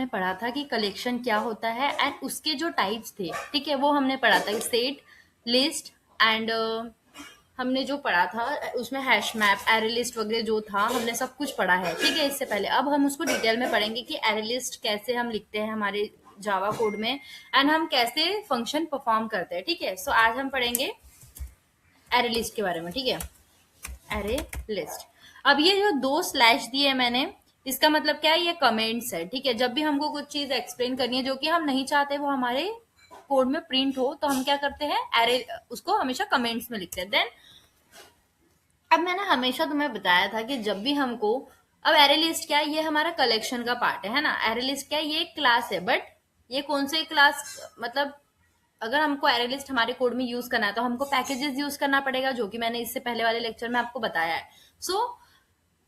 हमने पढ़ा था कि कलेक्शन क्या होता है एंड उसके जो टाइप्स थे, ठीक है, वो हमने पढ़ा था, सेट, लिस्ट एंड हमने जो पढ़ा था उसमें हैश मैप, एरे लिस्ट वगैरह जो था हमने सब कुछ पढ़ा है, ठीक है। इससे पहले अब हम उसको डिटेल में पढ़ेंगे कि एरे लिस्ट कैसे हम लिखते हैं हमारे जावा कोड में एंड हम कैसे फंक्शन परफॉर्म करते हैं, ठीक है। सो आज हम पढ़ेंगे एरे लिस्ट के बारे में, ठीक है। Array list. अब ये जो दो स्लैश दिए मैंने, इसका मतलब क्या है, ये कमेंट्स है, ठीक है। जब भी हमको कुछ चीज एक्सप्लेन करनी है जो कि हम नहीं चाहते वो हमारे कोड में प्रिंट हो, तो हम क्या करते हैं, एरे उसको हमेशा कमेंट्स में लिखते हैं। देन अब मैंने हमेशा तुम्हें बताया था कि जब भी हमको, अब एरे लिस्ट क्या है, ये हमारा कलेक्शन का पार्ट है ना। एरे लिस्ट क्या है, ये एक क्लास है, बट ये कौन से क्लास, मतलब अगर हमको एरे लिस्ट हमारे कोड में यूज करना है तो हमको पैकेजेस यूज करना पड़ेगा, जो कि मैंने इससे पहले वाले लेक्चर में आपको बताया है। सो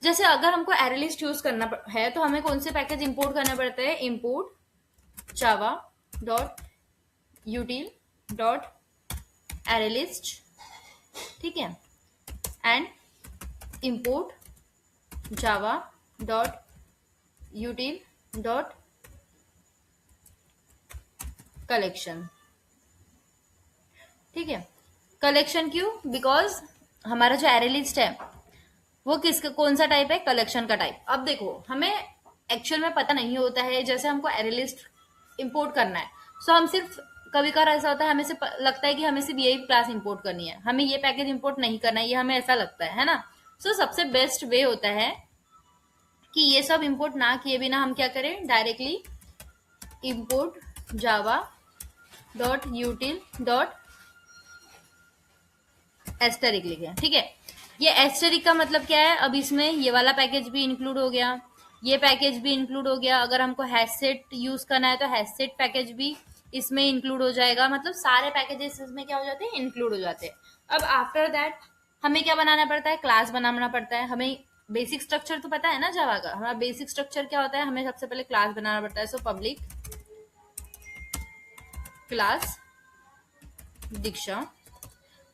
जैसे अगर हमको एरे लिस्ट यूज करना है तो हमें कौन से पैकेज इंपोर्ट करने पड़ते हैं, import Java dot यूटिल dot array list, ठीक है, and import Java dot यूटिल dot collection, ठीक है। कलेक्शन क्यों, बिकॉज हमारा जो एरे लिस्ट है वो किसका, कौन सा टाइप है, कलेक्शन का टाइप। अब देखो हमें एक्चुअल में पता नहीं होता है, जैसे हमको एरे लिस्ट इंपोर्ट करना है, सो हम सिर्फ, कभी कभार ऐसा होता है हमें से लगता है कि हमें सिर्फ यही क्लास इंपोर्ट करनी है, हमें ये पैकेज इंपोर्ट नहीं करना है, ये हमें ऐसा लगता है ना। सो सबसे बेस्ट वे होता है कि ये सब इंपोर्ट ना किए बिना हम क्या करें, directly import Java dot यूटिल dot asterisk लिखे, ठीक है। ये एस्टेरिक का मतलब क्या है, अब इसमें ये वाला पैकेज भी इंक्लूड हो गया, ये पैकेज भी इंक्लूड हो गया, अगर हमको हैशसेट यूज करना है तो हैशसेट पैकेज भी इसमें इंक्लूड हो जाएगा, मतलब सारे पैकेजेस इसमें क्या हो जाते हैं, इंक्लूड हो जाते हैं। अब आफ्टर दैट हमें क्या बनाना पड़ता है, क्लास बनाना पड़ता है। हमें बेसिक स्ट्रक्चर तो पता है ना जावा का, हमारा बेसिक स्ट्रक्चर क्या होता है, हमें सबसे पहले क्लास बनाना पड़ता है। सो पब्लिक क्लास दीक्षा,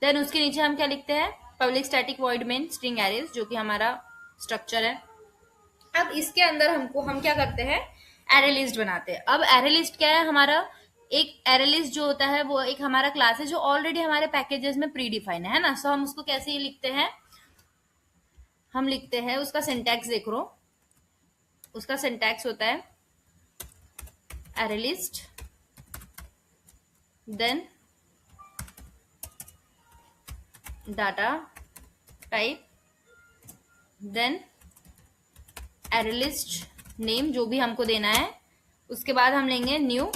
देन उसके नीचे हम क्या लिखते हैं, public static void main string arrays, जो कि हमारा स्ट्रक्चर है। अब इसके अंदर हम क्या करते हैं, एरे लिस्ट बनाते हैं। अब एरे लिस्ट क्या है, हमारा एक एरे लिस्ट जो होता है वो एक हमारा क्लास है जो ऑलरेडी हमारे पैकेजेस में प्री डिफाइन है ना। सो हम उसको कैसे लिखते हैं, हम लिखते हैं, उसका सिंटैक्स देख लो, उसका सिंटैक्स होता है array list, then data type, then array list name जो भी हमको देना है, उसके बाद हम लेंगे न्यू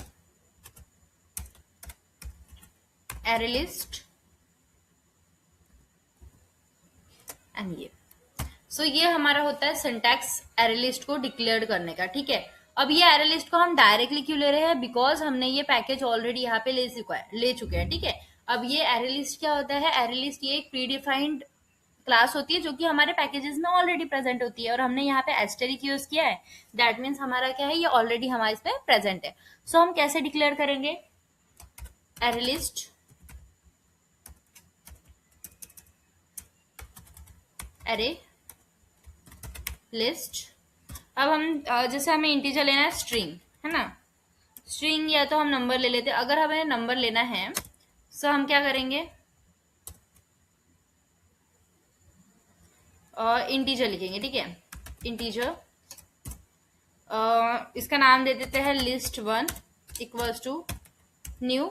एरे लिस्ट एंड ये। सो ये हमारा होता है सिंटैक्स एरे लिस्ट को डिक्लेयर करने का, ठीक है। अब ये एरे लिस्ट को हम डायरेक्टली क्यों ले रहे हैं, बिकॉज हमने ये पैकेज ऑलरेडी यहाँ पे ले चुके हैं, ठीक है। अब ये एरे लिस्ट क्या होता है, एरे लिस्ट ये एक प्री डिफाइंड क्लास होती है जो कि हमारे पैकेजेस में ऑलरेडी प्रेजेंट होती है, और हमने यहाँ पे एस्टेरिक यूज किया है, दैट मीन्स हमारा क्या है, ये ऑलरेडी हमारे इसमें प्रेजेंट है। सो हम कैसे डिक्लेयर करेंगे, एरे लिस्ट एरे लिस्ट। अब हम जैसे हमें इंटीजर लेना है स्ट्रिंग, है ना, स्ट्रिंग या तो हम नंबर ले लेते हैं। अगर हमें नंबर लेना है सो हम क्या करेंगे, इंटीजर लिखेंगे, ठीक है, इंटीजर। इसका नाम दे देते हैं list 1 equals to new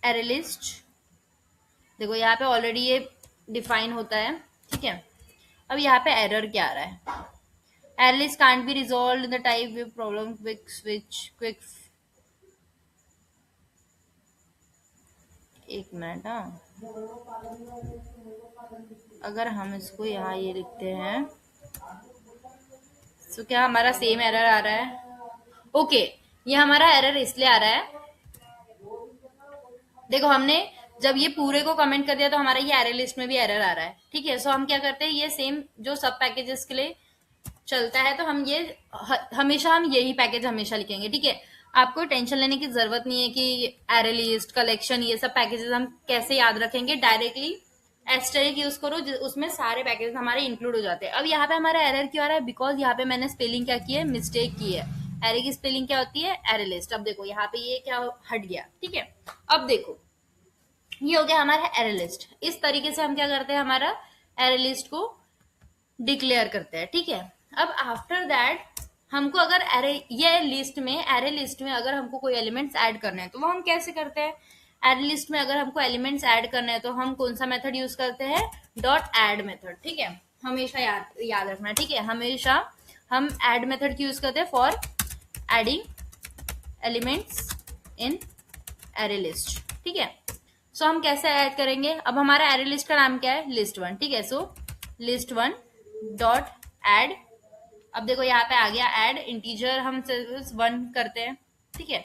array list. देखो यहाँ पे ऑलरेडी ये डिफाइन होता है, ठीक है। अब यहाँ पे एरर क्या आ रहा है, array list can't be resolve in the type with problem quick switch quick, एक मिनट, हाँ, अगर हम इसको यहाँ ये लिखते हैं तो क्या हमारा सेम एरर आ रहा है, ओके। ये हमारा एरर इसलिए आ रहा है, देखो हमने जब ये पूरे को कमेंट कर दिया तो हमारा ये एरे लिस्ट में भी एरर आ रहा है, ठीक है। सो हम क्या करते हैं, ये सेम जो सब पैकेजेस के लिए चलता है, तो हम ये हमेशा हम यही पैकेज हमेशा लिखेंगे, ठीक है। आपको टेंशन लेने की जरूरत नहीं है कि एरे लिस्ट, कलेक्शन, ये सब पैकेजेस हम कैसे याद रखेंगे, डायरेक्टली एस्टेरिक यूज करो, उसमें सारे पैकेज हमारे इंक्लूड हो जाते हैं। अब यहाँ पे हमारा एरर क्यों आ रहा है? बिकॉज यहाँ पे मैंने स्पेलिंग क्या की है, मिस्टेक की है। एरे की स्पेलिंग क्या होती है? Array list. अब देखो यहाँ पे ये क्या हट गया, ठीक है। अब देखो ये हो गया हमारा एरे लिस्ट। इस तरीके से हम क्या करते हैं, हमारा एरे लिस्ट को डिक्लेयर करते हैं, ठीक है। अब आफ्टर दैट हमको अगर एरे लिस्ट में अगर हमको कोई एलिमेंट्स ऐड करने हैं तो वो हम कैसे करते हैं? एरे लिस्ट में अगर हमको एलिमेंट्स ऐड करने हैं तो हम कौन सा मेथड यूज करते हैं? डॉट ऐड मेथड, ठीक है। हमेशा याद रखना, ठीक है। हमेशा हम ऐड मेथड की यूज करते हैं for adding elements in array list, ठीक है। सो हम कैसे ऐड करेंगे? अब हमारा एरे लिस्ट का नाम क्या है? लिस्ट वन, ठीक है। सो लिस्ट वन डॉट ऐड। अब देखो यहाँ पे आ गया ऐड, इंटीजर हम सिर्फ 1 करते हैं, ठीक है।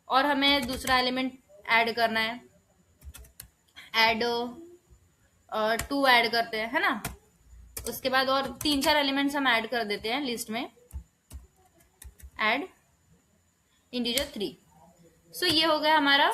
और हमें दूसरा एलिमेंट ऐड करना है, ऐड 2 ऐड करते हैं, है ना। उसके बाद और 3-4 एलिमेंट्स हम ऐड कर देते हैं लिस्ट में, ऐड इंटीजर 3। सो ये हो गया हमारा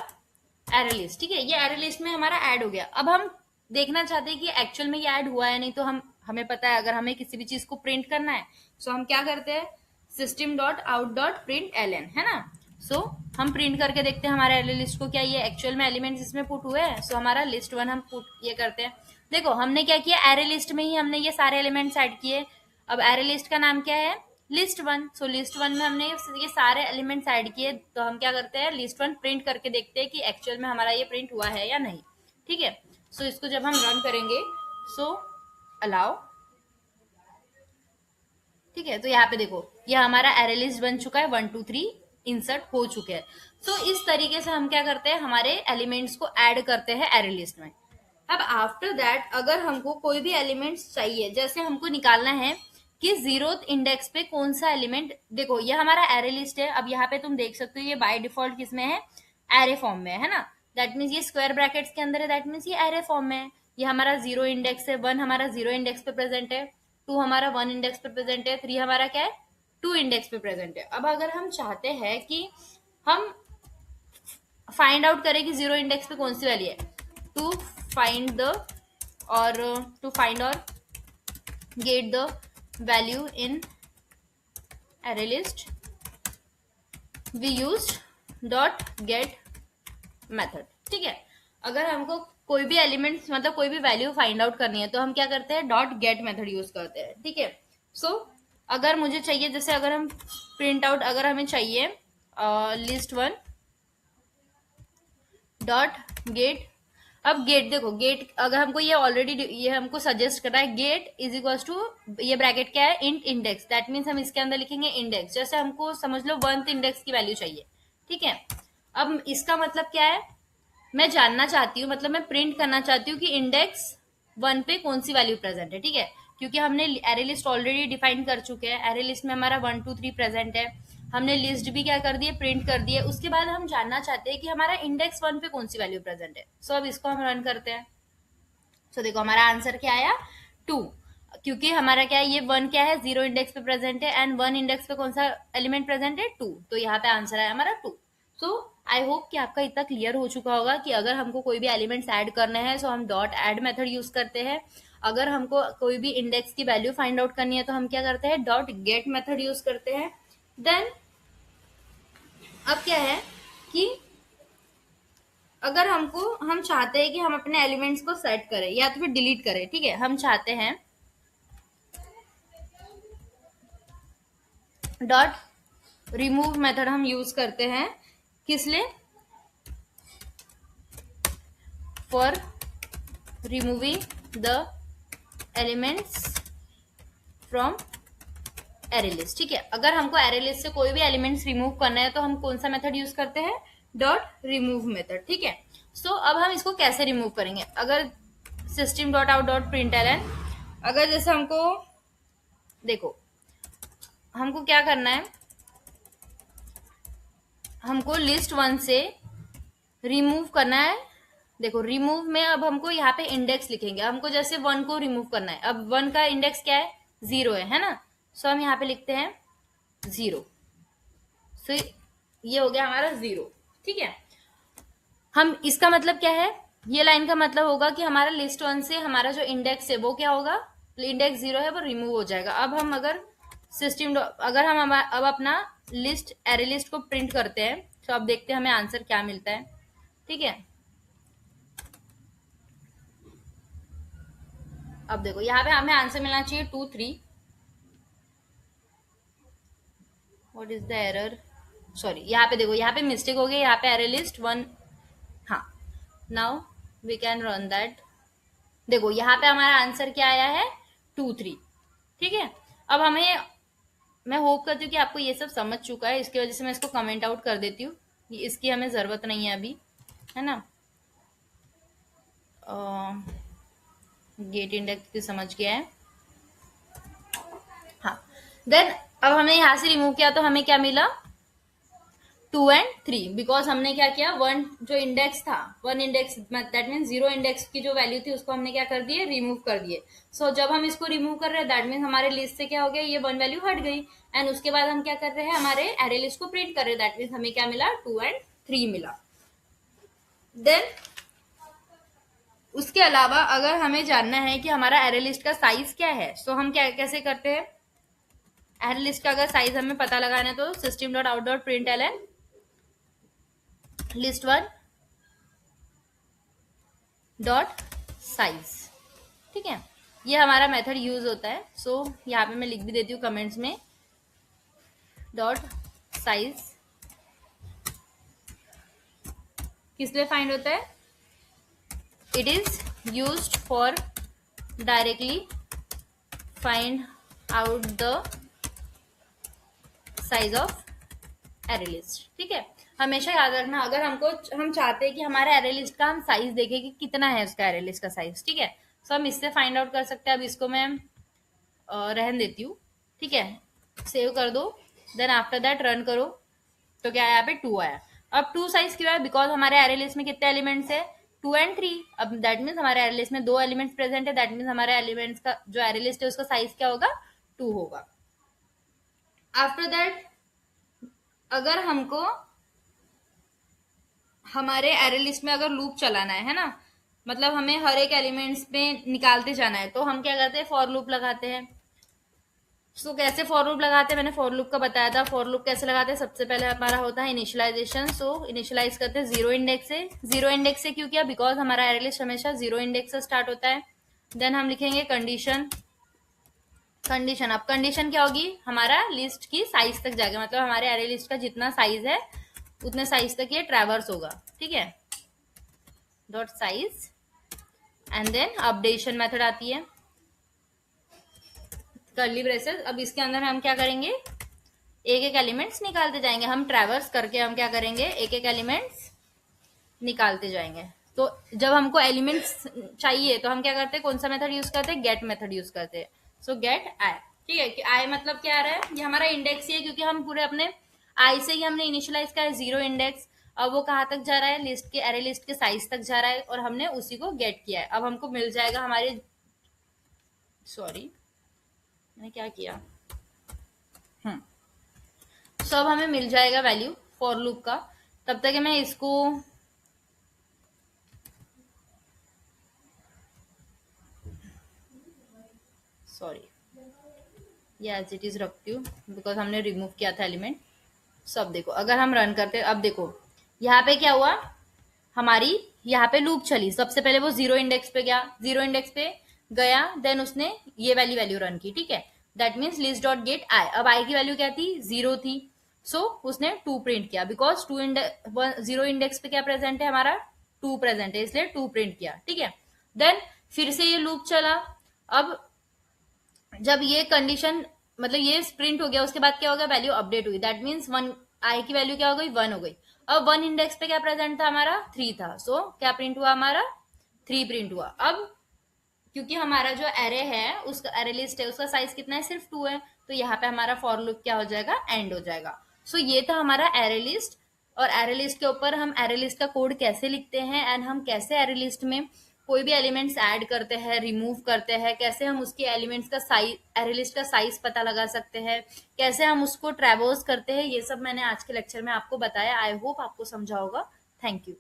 एरे लिस्ट, ठीक है। ये एरे लिस्ट में हमारा ऐड हो गया। अब हम देखना चाहते हैं कि एक्चुअल में ये ऐड हुआ है नहीं, तो हमें पता है अगर हमें किसी भी चीज को प्रिंट करना है सो हम क्या करते हैं? System dot out dot print L N, है ना। सो हम प्रिंट करके देखते हैं हमारे एरे लिस्ट को, क्या ये एक्चुअल में एलिमेंट्स इसमें पुट हुए हैं। सो हमारा लिस्ट वन हम पुट ये करते हैं। देखो हमने क्या किया, एरे लिस्ट में ही हमने ये सारे एलिमेंट्स ऐड किए। अब एरे लिस्ट का नाम क्या है? List one. So list one में हमने ये सारे एलिमेंट्स ऐड किए, तो हम क्या करते हैं? लिस्ट वन प्रिंट करके देखते हैं कि एक्चुअल में हमारा ये प्रिंट हुआ है या नहीं, ठीक है। सो इसको जब हम रन करेंगे, सो अलाउ, ठीक है। तो यहाँ पे देखो ये हमारा एरे लिस्ट बन चुका है, 1 2 3 इंसर्ट हो चुके हैं। सो इस तरीके से हम क्या करते हैं, हमारे एलिमेंट्स को ऐड करते हैं एरे लिस्ट में। अब आफ्टर दैट अगर हमको कोई भी एलिमेंट्स चाहिए, जैसे हमको निकालना है कि 0th इंडेक्स पे कौन सा एलिमेंट, देखो ये हमारा एरे लिस्ट है। अब यहाँ पे तुम देख सकते हो ये बाय डिफॉल्ट किसमें है? एरे फॉर्म में है ना। दैट मीन्स ये स्क्वायर ब्रैकेट्स के अंदर है, दैट मीन्स ये एरे फॉर्म में है। ये हमारा 0 इंडेक्स है, 1 हमारा 0 इंडेक्स पे प्रेजेंट है, 2 हमारा 1 इंडेक्स पे प्रेजेंट है, 3 हमारा क्या है? 2 इंडेक्स पे प्रेजेंट है। अब अगर हम चाहते हैं कि हम फाइंड आउट करें कि 0 इंडेक्स पे कौन सी वैल्यू है, टू फाइंड द और टू फाइंड और get the value in array list we used dot get method, ठीक है। अगर हमको कोई भी एलिमेंट मतलब कोई भी वैल्यू फाइंड आउट करनी है तो हम क्या करते हैं? डॉट गेट मेथड यूज करते हैं, ठीक है। सो अगर मुझे चाहिए, जैसे अगर हम प्रिंट आउट, अगर हमें चाहिए लिस्ट वन डॉट गेट। अब गेट देखो, गेट अगर हमको ये ऑलरेडी ये हमको सजेस्ट कर रहा है, गेट इज इक्वल टू, ये ब्रैकेट क्या है? Int index. दैट मीन्स हम इसके अंदर लिखेंगे इंडेक्स। जैसे हमको समझ लो 1th इंडेक्स की वैल्यू चाहिए, ठीक है। अब इसका मतलब क्या है? मैं जानना चाहती हूँ, मतलब मैं प्रिंट करना चाहती हूँ कि इंडेक्स 1 पे कौन सी वैल्यू प्रेजेंट है, ठीक है। क्योंकि हमने एरे लिस्ट ऑलरेडी डिफाइन कर चुके हैं, एरे लिस्ट में हमारा 1 2 3 प्रेजेंट है, हमने लिस्ट भी क्या कर दी है? प्रिंट कर दी है। उसके बाद हम जानना चाहते हैं कि हमारा इंडेक्स 1 पे कौन सी वैल्यू प्रेजेंट है। सो अब इसको हम रन करते हैं। सो देखो हमारा आंसर क्या आया? 2। क्योंकि हमारा क्या है, ये 1 क्या है? 0 इंडेक्स पे प्रेजेंट है, एंड 1 इंडेक्स पे कौन सा एलिमेंट प्रेजेंट है? 2। तो यहाँ पे आंसर आया हमारा 2। सो आई होप कि आपका इतना क्लियर हो चुका होगा कि अगर हमको कोई भी एलिमेंट्स ऐड करने हैं सो हम डॉट ऐड मेथड यूज करते हैं। अगर हमको कोई भी इंडेक्स की वैल्यू फाइंड आउट करनी है तो हम क्या करते हैं? डॉट गेट मेथड यूज करते हैं। देन अब क्या है कि अगर हम चाहते हैं कि हम अपने एलिमेंट्स को सेट करें या तो फिर डिलीट करें, ठीक है। हम चाहते हैं डॉट रिमूव मेथड हम यूज करते हैं, किस लिए? For removing the elements from array list, ठीक है। अगर हमको एरे लिस्ट से कोई भी एलिमेंट्स रिमूव करना है तो हम कौन सा मेथड यूज करते हैं? डॉट रिमूव मेथड, ठीक है। सो अब हम इसको कैसे रिमूव करेंगे? अगर system dot out dot print L N, अगर जैसे हमको देखो हमको क्या करना है, हमको लिस्ट वन से रिमूव करना है। देखो रिमूव में अब हमको यहाँ पे इंडेक्स लिखेंगे, हमको जैसे 1 को रिमूव करना है। अब 1 का इंडेक्स क्या है? 0 है ना। सो हम यहाँ पे लिखते हैं 0। सो ये हो गया हमारा 0, ठीक है। हम इसका मतलब क्या है? ये लाइन का मतलब होगा कि हमारा लिस्ट वन से हमारा जो इंडेक्स है वो क्या होगा, इंडेक्स जीरो है वो रिमूव हो जाएगा। अब हम अगर अगर हम अब अपना लिस्ट एरे लिस्ट को प्रिंट करते हैं तो अब देखते हैं हमें आंसर क्या मिलता है। ठीक है, अब देखो यहाँ पे हमें आंसर मिलना चाहिए 2 3। What is the error, sorry यहाँ पे देखो, यहाँ पे मिस्टेक हो गई, यहाँ पे एरे लिस्ट वन। हाँ, now we can run that. देखो यहाँ पे हमारा आंसर क्या आया है, 2 3। ठीक है, अब हमें, मैं होप करती हूँ कि आपको ये सब समझ चुका है, इसकी वजह से मैं इसको कमेंट आउट कर देती हूँ, इसकी हमें जरूरत नहीं है अभी, है ना। गेट इंडेक्स भी समझ गया है। हाँ, देन अब हमें यहाँ से रिमूव किया तो हमें क्या मिला, 2 and 3, बिकॉज हमने क्या किया, वन जो इंडेक्स था, one index that mean zero index की जो वैल्यू थी उसको हमने क्या कर दिए, रिमूव कर दिए। सो जब हम इसको रिमूव कर रहे हैं दैट मीन हमारे लिस्ट से क्या हो गया, ये वन वैल्यू हट गई। एंड उसके बाद हम क्या कर रहे हैं, हमारे एरे लिस्ट को प्रिंट कर रहे हैं, दैट मीन हमें क्या मिला, 2 and 3 मिला। देन उसके अलावा अगर हमें जानना है कि हमारा एरे लिस्ट का साइज क्या है, सो हम क्या कैसे करते हैं, एरे लिस्ट का अगर साइज हमें पता लगाना है तो system dot out dot print L N list one dot size. ठीक है, ये हमारा मेथड यूज होता है। सो यहाँ पे मैं लिख भी देती हूँ कमेंट्स में, डॉट साइज किस लिए फाइंड होता है, it is used for directly find out the size of array list. ठीक है, हमेशा याद रखना, अगर हम चाहते हैं कि हमारे एरे लिस्ट का हम साइज देखें कि कितना है उसका एरे लिस्ट का साइज। ठीक है, सो हम इससे फाइंड आउट कर सकते हैं। अब इसको मैं रहन देती हूँ। ठीक है, सेव कर दो, देन आफ्टर दैट रन करो, तो क्या आया, यहाँ पे 2 आया। अब 2 साइज क्यों है, बिकॉज हमारे एरे लिस्ट में कितने एलिमेंट्स है, 2 and 3। अब दैट मीन्स हमारे एरे लिस्ट में 2 एलिमेंट्स प्रेजेंट है, दैट मीन्स हमारे एलिमेंट्स का जो एरे लिस्ट है उसका साइज क्या होगा, 2 होगा। आफ्टर दैट अगर हमको हमारे एरे लिस्ट में अगर लूप चलाना है ना, मतलब हमें हर एक एलिमेंट्स में निकालते जाना है, तो हम क्या करते हैं, फॉर लूप लगाते हैं। सो कैसे फॉर लूप लगाते हैं, मैंने फॉर लूप का बताया था। फॉर लूप कैसे लगाते हैं, सबसे पहले हमारा होता है इनिशियलाइजेशन। सो इनिशियलाइज करते हैं जीरो इंडेक्स से। जीरो इंडेक्स से क्यों किया, बिकॉज हमारा एरे लिस्ट हमेशा जीरो इंडेक्स से स्टार्ट होता है। देन हम लिखेंगे कंडीशन। कंडीशन, अब कंडीशन क्या होगी, हमारा लिस्ट की साइज तक जाएगा, मतलब हमारे एरे लिस्ट का जितना साइज है उतने साइज तक ये ट्रैवर्स होगा। ठीक है, dot size and then updation method आती है, कर्ली ब्रेसेस। अब इसके अंदर हम क्या करेंगे, एक एक एलिमेंट्स निकालते जाएंगे, हम ट्रैवर्स करके हम क्या करेंगे, एक एक एलिमेंट्स निकालते जाएंगे। तो जब हमको एलिमेंट्स चाहिए तो हम क्या करते हैं, कौन सा मेथड यूज करते हैं, गेट मेथड यूज करते हैं। सो गेट आई। ठीक है, कि आई मतलब क्या आ रहा है, ये हमारा इंडेक्स ही है, क्योंकि हम पूरे अपने आई से ही हमने इनिशियलाइज किया है जीरो इंडेक्स। अब वो कहाँ तक जा रहा है, लिस्ट के एरे लिस्ट के साइज तक जा रहा है, और हमने उसी को गेट किया है। अब हमको मिल जाएगा हमारे, सॉरी मैंने क्या किया, सो अब हमें मिल जाएगा वैल्यू फॉर लूप का। तब तक मैं इसको सॉरी ये एज इट इज रखती हूँ, बिकॉज हमने रिमूव किया था एलिमेंट। सब देखो, अगर हम रन करते, अब देखो यहाँ पे क्या हुआ, हमारी यहाँ पे लूप चली। सबसे पहले वो जीरो इंडेक्स पे गया, जीरो इंडेक्स पे गया, देन उसने ये वाली वैल्यू रन की। ठीक है, that means list dot get I. अब आई की वैल्यू क्या थी, 0 थी। सो उसने 2 प्रिंट किया, बिकॉज जीरो इंडेक्स पे क्या प्रेजेंट है, हमारा 2 प्रेजेंट है, इसलिए 2 प्रिंट किया। ठीक है, देन फिर से ये लूप चला। अब जब ये कंडीशन मतलब ये प्रिंट हो गया, उसके बाद क्या हो गया, वैल्यू अपडेट हुई, दैट मीन्स वन, आई की वैल्यू क्या हो गई, 1 हो गई। अब 1 इंडेक्स पे क्या प्रेजेंट था, हमारा 3 था। सो क्या प्रिंट हुआ, हमारा 3 प्रिंट हुआ। अब क्योंकि हमारा जो एरे है, उसका एरे लिस्ट है, उसका साइज कितना है, सिर्फ 2 है, तो यहाँ पे हमारा फॉर लूप क्या हो जाएगा, एंड हो जाएगा। सो ये था हमारा एरे लिस्ट। और एरे लिस्ट के ऊपर हम एरे लिस्ट का कोड कैसे लिखते हैं, एंड हम कैसे एरे लिस्ट में कोई भी एलिमेंट्स ऐड करते हैं, रिमूव करते हैं, कैसे हम उसके एलिमेंट्स का साइज, एरे लिस्ट का साइज पता लगा सकते हैं, कैसे हम उसको ट्रैवर्स करते हैं, ये सब मैंने आज के लेक्चर में आपको बताया। आई होप आपको समझा होगा। Thank you.